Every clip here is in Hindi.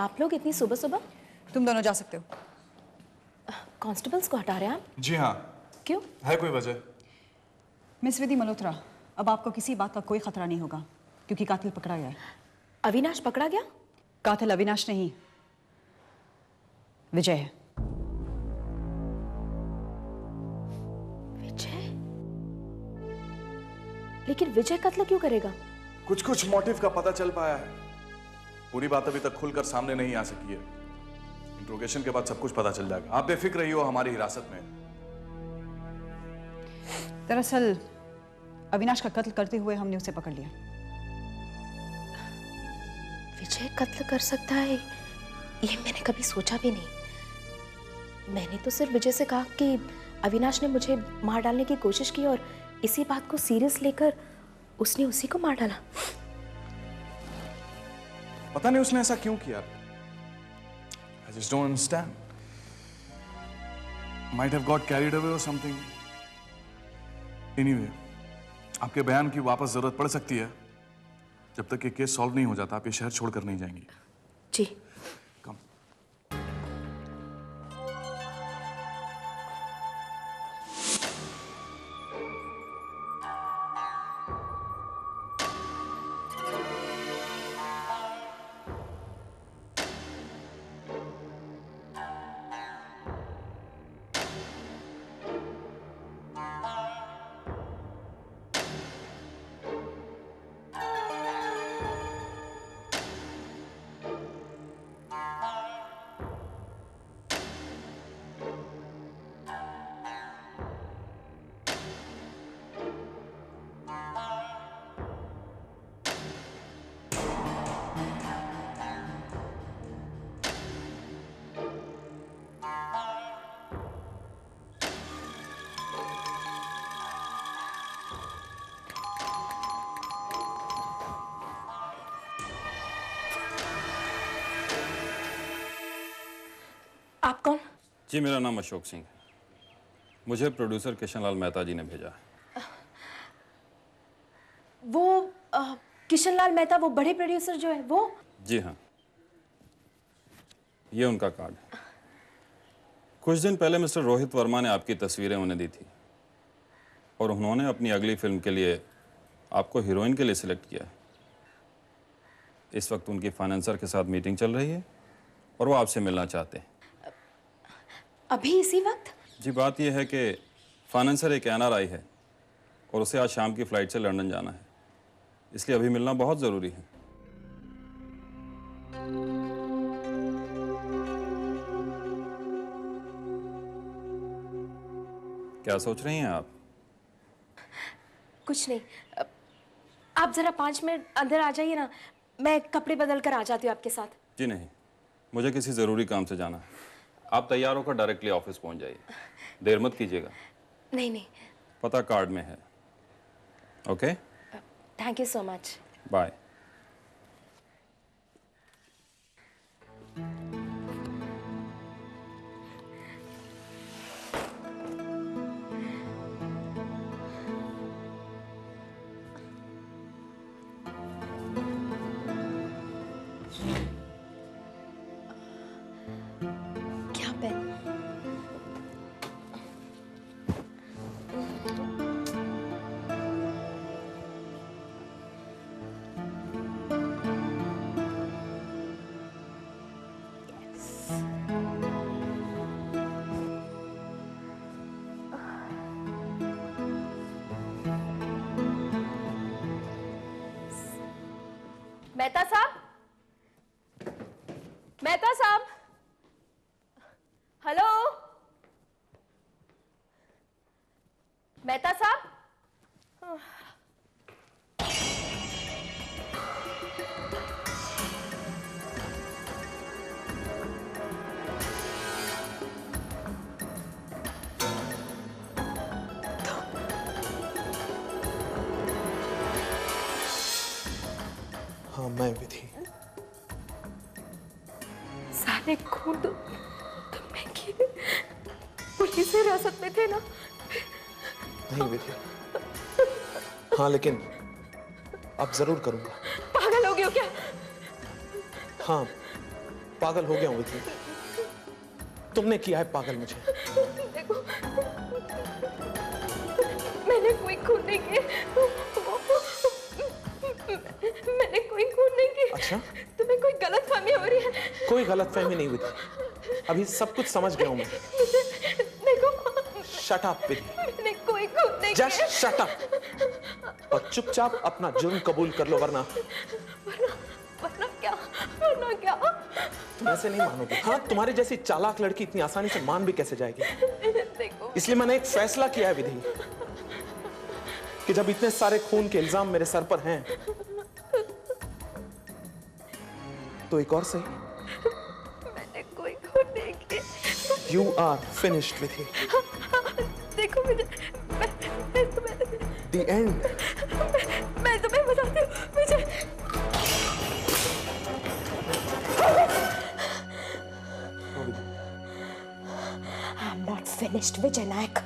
आप लोग इतनी सुबह सुबह? तुम दोनों जा सकते हो। कांस्टेबल्स को हटा रहे हैं आप? जी हाँ। क्यों? है कोई वजह? मिस विधि मल्होत्रा, अब आपको किसी बात का कोई खतरा नहीं होगा क्योंकि कातिल पकड़ा गया है। अविनाश पकड़ा गया? कातिल अविनाश नहीं, विजय है। विजय? लेकिन विजय कत्ल क्यों करेगा? कुछ कुछ मोटिव का पता चल पाया है। पूरी बात अभी तक खुलकर सामने नहीं आ सकी है। इंट्रोगेशन के बाद सब कुछ पता चल जाएगा। आप बेफिक्र रहिए, हो हमारी हिरासत में। दरअसल अविनाश का कत्ल करते हुए हमने उसे पकड़ लिया। विजय कत्ल कर सकता है, ये मैंने कभी सोचा भी नहीं। मैंने तो सिर्फ विजय से कहा कि अविनाश ने मुझे मार डालने की कोशिश की और इसी बात को सीरियस लेकर उसने उसी को मार डाला। पता नहीं उसने ऐसा क्यों किया। I just don't understand. Might have got carried away or something. Anyway, आपके बयान की वापस जरूरत पड़ सकती है। जब तक ये केस सॉल्व नहीं हो जाता आप ये शहर छोड़कर नहीं जाएंगी। जी। कम। आप कौन? जी मेरा नाम अशोक सिंह है। मुझे प्रोड्यूसर किशन लाल मेहता जी ने भेजा है। वो किशन लाल मेहता, वो बड़े प्रोड्यूसर जो है वो? जी हाँ, ये उनका कार्ड है। कुछ दिन पहले मिस्टर रोहित वर्मा ने आपकी तस्वीरें उन्हें दी थी और उन्होंने अपनी अगली फिल्म के लिए आपको हीरोइन के लिए सिलेक्ट किया है। इस वक्त उनकी फाइनेंसर के साथ मीटिंग चल रही है और वो आपसे मिलना चाहते हैं। अभी इसी वक्त? जी बात यह है कि फाइनेंसर एक NRI है और उसे आज शाम की फ्लाइट से लंदन जाना है, इसलिए अभी मिलना बहुत ज़रूरी है। क्या सोच रही हैं आप? कुछ नहीं। आप जरा 5 मिनट अंदर आ जाइए ना, मैं कपड़े बदल कर आ जाती हूँ आपके साथ। जी नहीं, मुझे किसी ज़रूरी काम से जाना है। आप तैयार होकर डायरेक्टली ऑफिस पहुंच जाइए, देर मत कीजिएगा। नहीं नहीं, पता कार्ड में है। Okay, thank you so much. Bye. क्या पेन? मेहता साहब, मेहता साहब, हेलो मेहता साहब। हाँ मैं विधि। साले खून तो मैं की पुलिस हिरासत में थे ना? नहीं विधि, हाँ लेकिन अब जरूर करूंगा। पागल हो गए हो क्या? हाँ पागल हो गया हूं विधि। तुमने किया है पागल मुझे। देखो, मैंने कोई खून नहीं किया। मैंने कोई खून नहीं किया। अच्छा? तुम्हें कोई गलतफहमी हो रही है। कोई गलतफहमी नहीं विधि, अभी सब कुछ समझ गया हूं मैं। देखो, शट अप विधि, मैंने कोई खून नहीं जस्ट किया। शट अप और चुपचाप अपना जुर्म कबूल कर लो, वरना वरना क्या? वरना क्या? तुम ऐसे नहीं मानोगे। हाँ, तुम्हारी जैसी चालाक लड़की इतनी आसानी से मान भी कैसे जाएगी। देखो, इसलिए मैंने एक फैसला किया है विधि कि जब इतने सारे खून के इल्जाम मेरे सर पर हैं तो एक और सही। मैंने कोई खून नहीं किया। यू आर फिनिश्ड विधि। देखो, मैं तुम्हें द एंड। मैं तुम्हें बताती हूँ। मुझे I'm not finished, विजय नायक।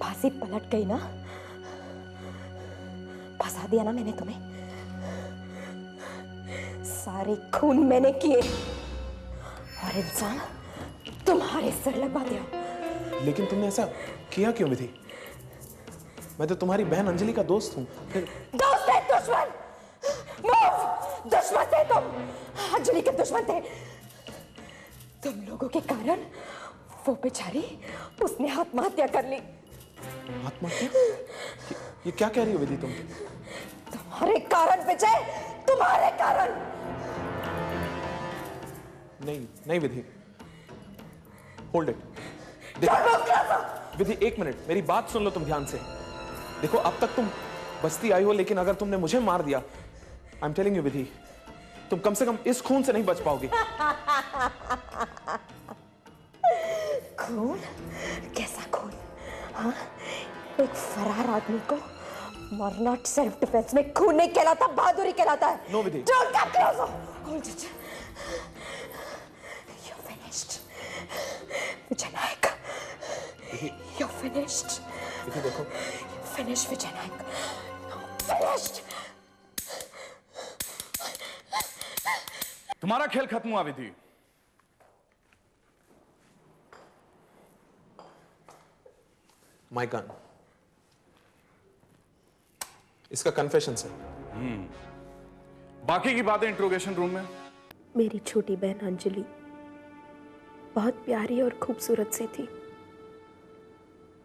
फांसी पलट गई ना? फंसा दिया ना मैंने तुम्हें? सारे खून मैंने किए और इल्जाम तुम्हारे सिर लगवा दिया। लेकिन तुमने ऐसा किया क्यों विधि? मैं तो तुम्हारी बहन अंजलि का दोस्त हूं। फिर दोस्त है दुश्मन? मूव! दुश्मन थे तुम। अंजलि के दुश्मन थे तुम लोगों के कारण। वो बेचारी, उसने आत्महत्या कर ली। आत्महत्या? ये क्या कह रही हो विधि तुम? तुम्हारे कारण विजय, तुम्हारे कारण। नहीं नहीं विधि, होल्ड इट। विधि एक मिनट, मेरी बात सुन लो तुम ध्यान से। देखो, अब तक तुम बचती आई हो, लेकिन अगर तुमने मुझे मार दिया, आई एम टेलिंग यू विधि, तुम कम से कम इस खून से नहीं बच पाओगी। खून? कैसा खून? हाँ, एक फरार आदमी को मारना सेल्फ डिफेंस में खून नहीं कहलाता, बहादुरी कहलाता है। No Vidhi. Don't come closer. Hold it. You're finished. Vijay Nayak, you're finished. Vidhi देखो, You're finished, Vijay Nayak. Finished. तुम्हारा खेल खत्म हुआ विधि। My gun. इसका कन्फेशन है। बाकी की बातें इंट्रोगेशन रूम में। मेरी छोटी बहन अंजलि बहुत प्यारी और खूबसूरत सी थी।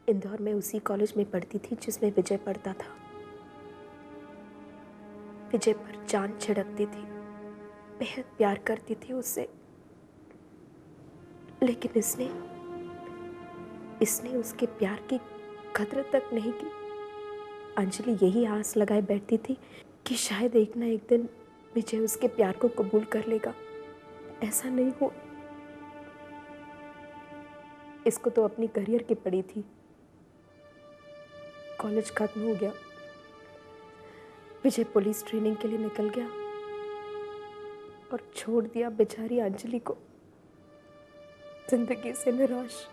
इंदौर में उसी कॉलेज में पढ़ती थी जिसमें विजय पढ़ता था। विजय पर जान छिड़कती थी, बेहद प्यार करती थी उससे। लेकिन इसने उसके प्यार की कदर तक नहीं की। अंजलि यही आस लगाए बैठती थी कि शायद एक ना एक दिन विजय उसके प्यार को कबूल कर लेगा। ऐसा नहीं हुआ। इसको तो अपनी करियर की पड़ी थी। कॉलेज खत्म हो गया, विजय पुलिस ट्रेनिंग के लिए निकल गया और छोड़ दिया बेचारी अंजलि को जिंदगी से निराश,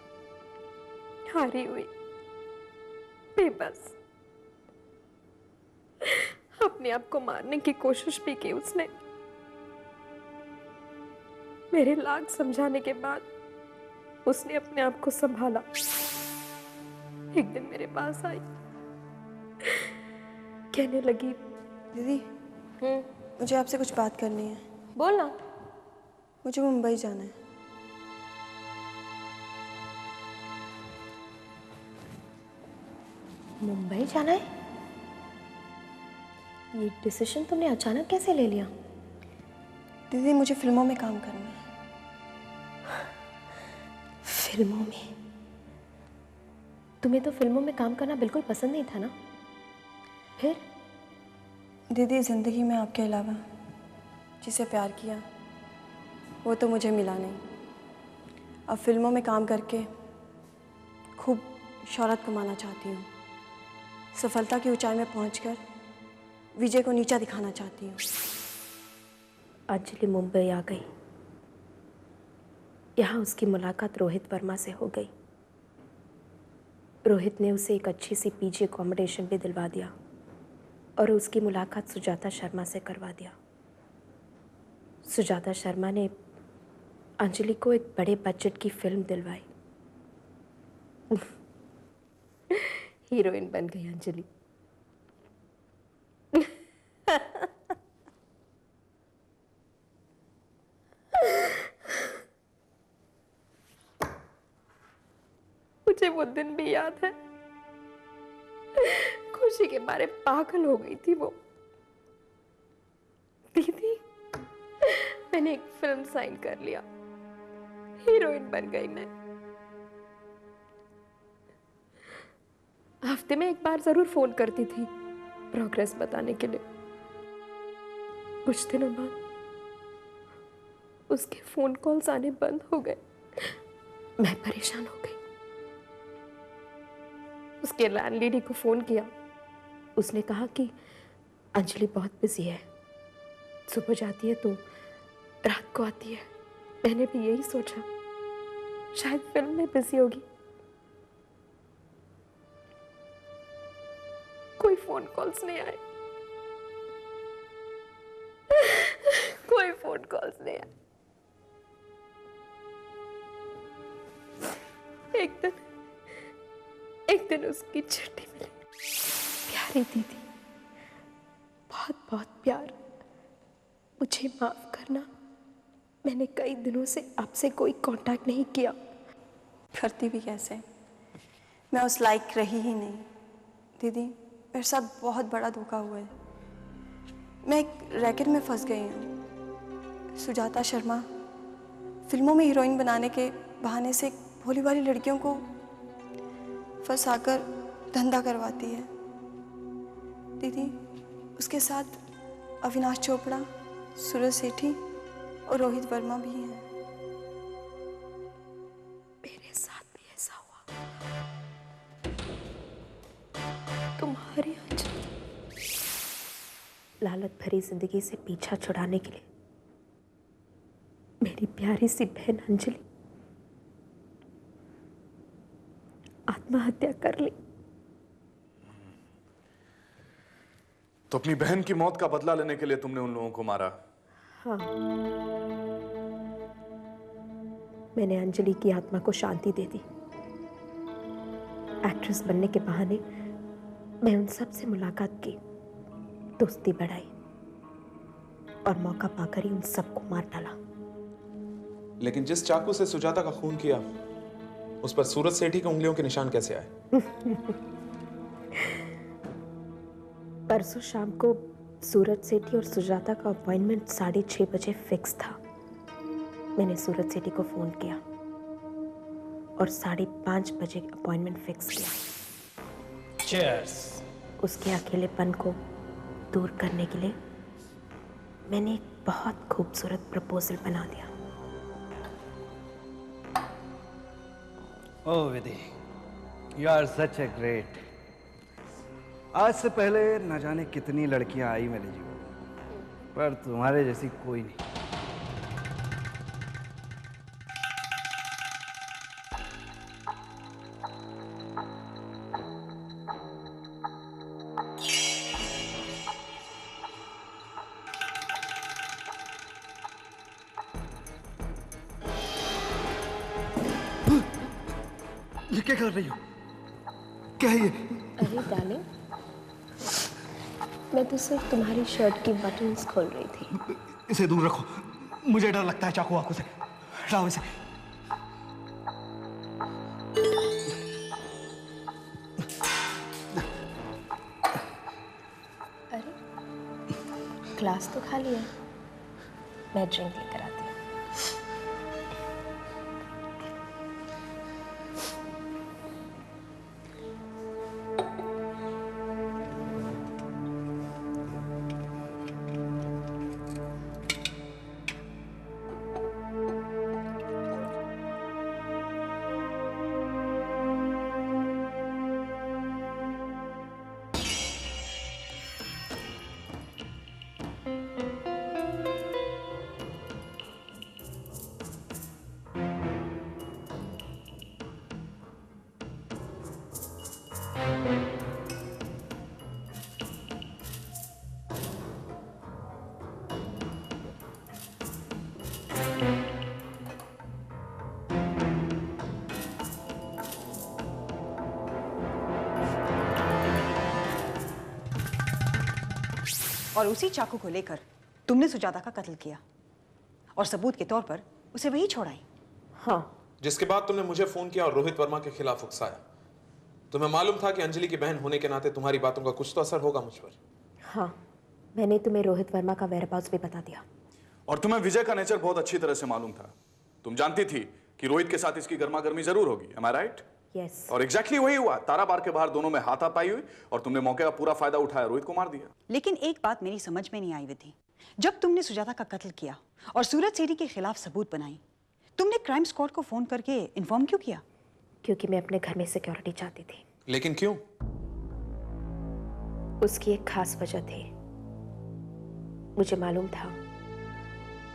हारी हुई, बेबस। अपने आप को मारने की कोशिश भी की उसने। मेरे लाख समझाने के बाद उसने अपने आप को संभाला। एक दिन मेरे पास आई, कहने लगी, दीदी, मुझे आपसे कुछ बात करनी है। बोलना। मुझे मुंबई जाना है। मुंबई जाना है? ये डिसीजन तुमने अचानक कैसे ले लिया? दीदी, मुझे फिल्मों में काम करना है। फिल्मों में? तुम्हें तो फिल्मों में काम करना बिल्कुल पसंद नहीं था ना? फिर? दीदी, जिंदगी में आपके अलावा जिसे प्यार किया वो तो मुझे मिला नहीं। अब फिल्मों में काम करके खूब शोहरत कमाना चाहती हूँ। सफलता की ऊंचाई में पहुंचकर विजय को नीचा दिखाना चाहती हूँ। अंजलि मुंबई आ गई। यहाँ उसकी मुलाकात रोहित वर्मा से हो गई। रोहित ने उसे एक अच्छी सी पीजी अकोमोडेशन भी दिलवा दिया और उसकी मुलाकात सुजाता शर्मा से करवा दिया। सुजाता शर्मा ने अंजलि को एक बड़े बजट की फिल्म दिलवाई। हीरोइन बन गई अंजलि। मुझे वो दिन भी याद है, खुशी के मारे पागल हो गई थी वो। दीदी, मैंने एक फिल्म साइन कर लिया, हीरोइन बन गई मैं। हफ्ते में एक बार जरूर फोन करती थी प्रोग्रेस बताने के लिए। कुछ दिनों बाद उसके फोन कॉल्स आने बंद हो गए। मैं परेशान हो गई। उसके लैंडलेडी को फोन किया। उसने कहा कि अंजलि बहुत बिजी है, सुबह जाती है तो रात को आती है। मैंने भी यही सोचा, शायद फिल्म में बिजी होगी। कोई फोन कॉल्स नहीं आए, कोई फोन कॉल्स नहीं आए। एक दिन उसकी चिट्ठी मिली। प्यारी दीदी, बहुत बहुत प्यार, मुझे माफ करना, मैंने कई दिनों से आपसे कोई कांटेक्ट नहीं किया। करती भी कैसे, मैं उस लायक रही ही नहीं। दीदी, मेरे साथ बहुत बड़ा धोखा हुआ है। मैं एक रैकेट में फंस गई हूँ। सुजाता शर्मा फिल्मों में हीरोइन बनाने के बहाने से भोली भाली लड़कियों को फंसाकर धंधा करवाती है। दीदी, उसके साथ अविनाश चोपड़ा, सूरज सेठी और रोहित वर्मा भी हैं। मेरे साथ भी ऐसा हुआ। तुम्हारी अंजलि लालच भरी जिंदगी से पीछा छुड़ाने के लिए मेरी प्यारी सी बहन अंजलि आत्महत्या कर ली। तो अपनी बहन की मौत का बदला लेने के लिए तुमने उन लोगों को मारा? हाँ, मैंने अंजलि की आत्मा को शांति दे दी। एक्ट्रेस बनने के बहाने मैं उन सब से मुलाकात की, दोस्ती बढ़ाई और मौका पाकर ही उन सबको मार डाला। लेकिन जिस चाकू से सुजाता का खून किया, उस पर सूरज सेठी के उंगलियों के निशान कैसे आए? परसों शाम को सूरज सेठी और सुजाता का अपॉइंटमेंट 6:30 बजे फिक्स था। मैंने सूरज सेठी को फोन किया और 5:30 बजे अपॉइंटमेंट फिक्स किया। चीयर्स। उसके अकेलेपन को दूर करने के लिए मैंने एक बहुत खूबसूरत प्रपोजल बना दिया। Oh Vidhi, you are such a great. आज से पहले न जाने कितनी लड़कियां आई मेरे जीवन में, पर तुम्हारे जैसी कोई नहीं। ये क्या कर रही हो? क्या है ये? अरे डार्लिंग, मैं तो सिर्फ तुम्हारी शर्ट की बटन्स खोल रही थी। इसे दूर रखो, मुझे डर लगता है चाकू आंखों से। हटाओ इसे। अरे, ग्लास तो खाली है, मैं ड्रिंक लेकर आती हूँ। और उसी चाकू को लेकर तुमने सुजाता का कत्ल किया और सबूत के तौर पर उसे वही छोड़ाई। हाँ, जिसके बाद तुमने मुझे फोन किया और रोहित वर्मा के खिलाफ उकसाया। तुम्हें मालूम था कि अंजलि की बहन होने के नाते तुम्हारी बातों का कुछ तो असर होगा मुझ पर। हाँ, मैंने तुम्हें रोहित वर्मा का वेयरहाउस भी बता दिया। और तुम्हें विजय का नेचर बहुत अच्छी तरह से मालूम था। तुम जानती थी कि रोहित के साथ इसकी गर्मा गर्मी जरूर होगी। Am I right? यस। और एग्जैक्टली वही हुआ। तारा बार के बाहर दोनों में हाथापाई हुई और तुमने मौके का पूरा फायदा उठाया, रोहित को मार दिया। लेकिन एक बात मेरी समझ में नहीं आई विधि, जब तुमने सुजाता का कत्ल किया और सूरज सेठी के खिलाफ सबूत बनाई, तुमने क्राइम स्क्वाड को फोन करके इन्फॉर्म क्यों किया? क्योंकि मैं अपने घर में सिक्योरिटी चाहती थी। लेकिन क्यों? उसकी एक खास वजह थी। मुझे मालूम था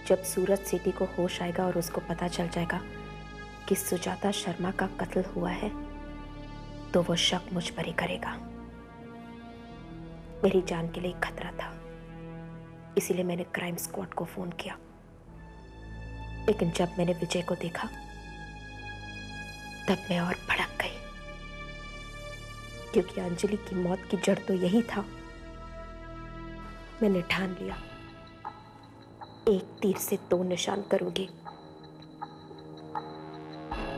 जब सूरज सेठी को होश आएगा और उसको पता चल जाएगा कि सुजाता शर्मा का कत्ल हुआ है, तो वो शक मुझ पर ही करेगा। मेरी जान के लिए खतरा था, इसीलिए मैंने क्राइम स्क्वाड को फोन किया। लेकिन जब मैंने विजय को देखा तब मैं और भड़क गई, क्योंकि अंजलि की मौत की जड़ तो यही था। मैंने ठान लिया, एक तीर से दो निशान करूंगी।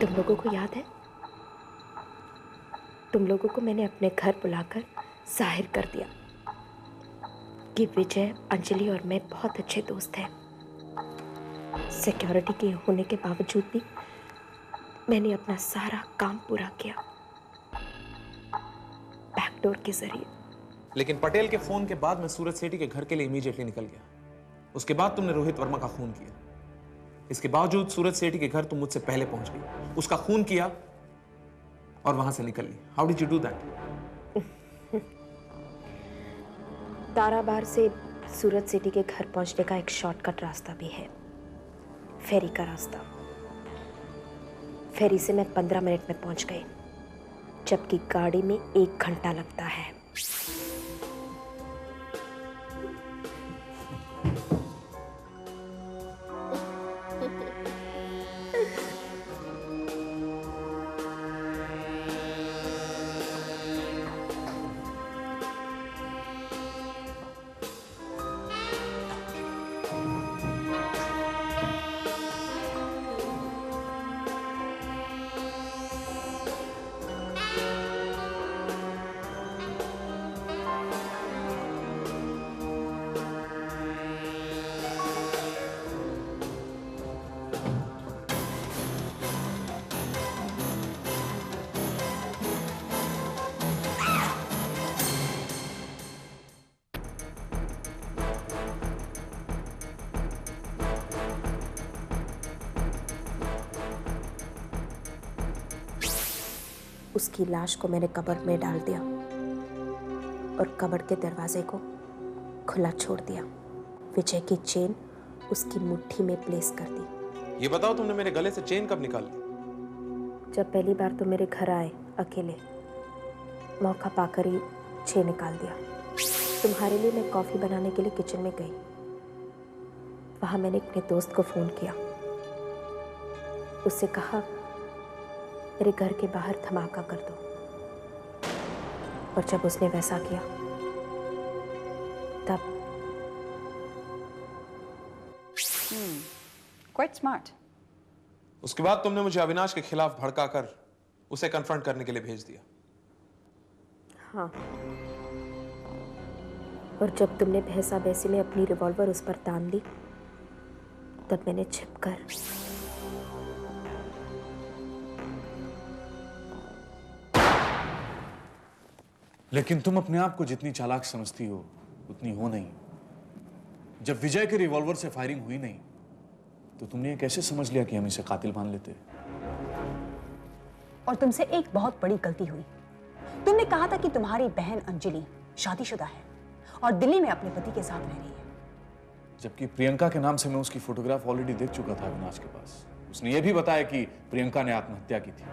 तुम लोगों को याद है, तुम लोगों को मैंने अपने घर बुलाकर जाहिर कर दिया कि विजय, अंजलि और मैं बहुत अच्छे दोस्त हैं। सिक्योरिटी के होने के बावजूद भी मैंने अपना सारा काम पूरा किया बैकडोर के जरिए। लेकिन पटेल के फोन के बाद मैं सूरज सेठी के घर के लिए इमीडिएटली निकल गया। उसके बाद तुमने रोहित वर्मा का खून किया। इसके बावजूद सूरज सेठी के घर तुम मुझसे पहले पहुंच गई, उसका खून किया और वहां से निकल ली। How did you do that? ताराबार से सूरज सिटी के घर पहुंचने का एक शॉर्टकट रास्ता भी है, फेरी का रास्ता। फेरी से मैं 15 मिनट में पहुंच गई, जबकि गाड़ी में 1 घंटा लगता है। उसकी लाश को मैंने कब्र में डाल दिया और कब्र के दरवाजे को खुला छोड़ दिया। विजय की चेन उसकी मुट्ठी में प्लेस कर दी। ये बताओ, तुमने मेरे गले से चेन कब निकाली? जब पहली बार तुम मेरे घर आए अकेले, मौका पाकर ही चेन निकाल दिया। तुम्हारे लिए मैं कॉफी बनाने के लिए किचन में गई। वहां मैंने अपने दोस्त को फोन किया, उससे कहा मेरे घर के बाहर धमाका कर दो, और जब उसने वैसा किया तब क्वाइट स्मार्ट। उसके बाद तुमने मुझे अविनाश के खिलाफ भड़काकर उसे कन्फ्रंट करने के लिए भेज दिया। हाँ, और जब तुमने भैंसा बैसी में अपनी रिवॉल्वर उस पर तान दी, तब मैंने छिपकर लेकिन तुम अपने आप को जितनी चालाक समझती हो उतनी हो नहीं। जब विजय के रिवॉल्वर से फायरिंग हुई नहीं तो तुमने ये कैसे समझ लिया कि हम इसे कातिल मान लेते? और तुमसे एक बहुत बड़ी गलती हुई। तुमने कहा था कि तुम्हारी बहन अंजलि शादीशुदा है और दिल्ली में अपने पति के साथ रह रही है, जबकि प्रियंका के नाम से मैं उसकी फोटोग्राफ ऑलरेडी देख चुका था अविनाश के पास। उसने ये भी बताया कि प्रियंका ने आत्महत्या की थी।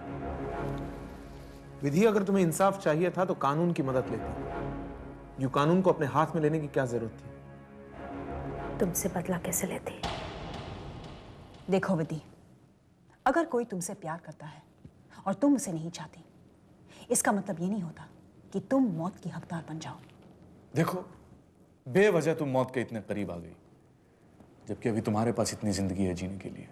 विधि, अगर तुम्हें इंसाफ चाहिए था तो कानून की मदद लेती। यूं कानून को अपने हाथ में लेने की क्या जरूरत थी? तुमसे बदला कैसे लेती? देखो विधि, अगर कोई तुमसे प्यार करता है और तुम उसे नहीं चाहती, इसका मतलब ये नहीं होता कि तुम मौत की हकदार बन जाओ। देखो, बेवजह तुम मौत के इतने करीब आ गई, जबकि अभी तुम्हारे पास इतनी जिंदगी है जीने के लिए।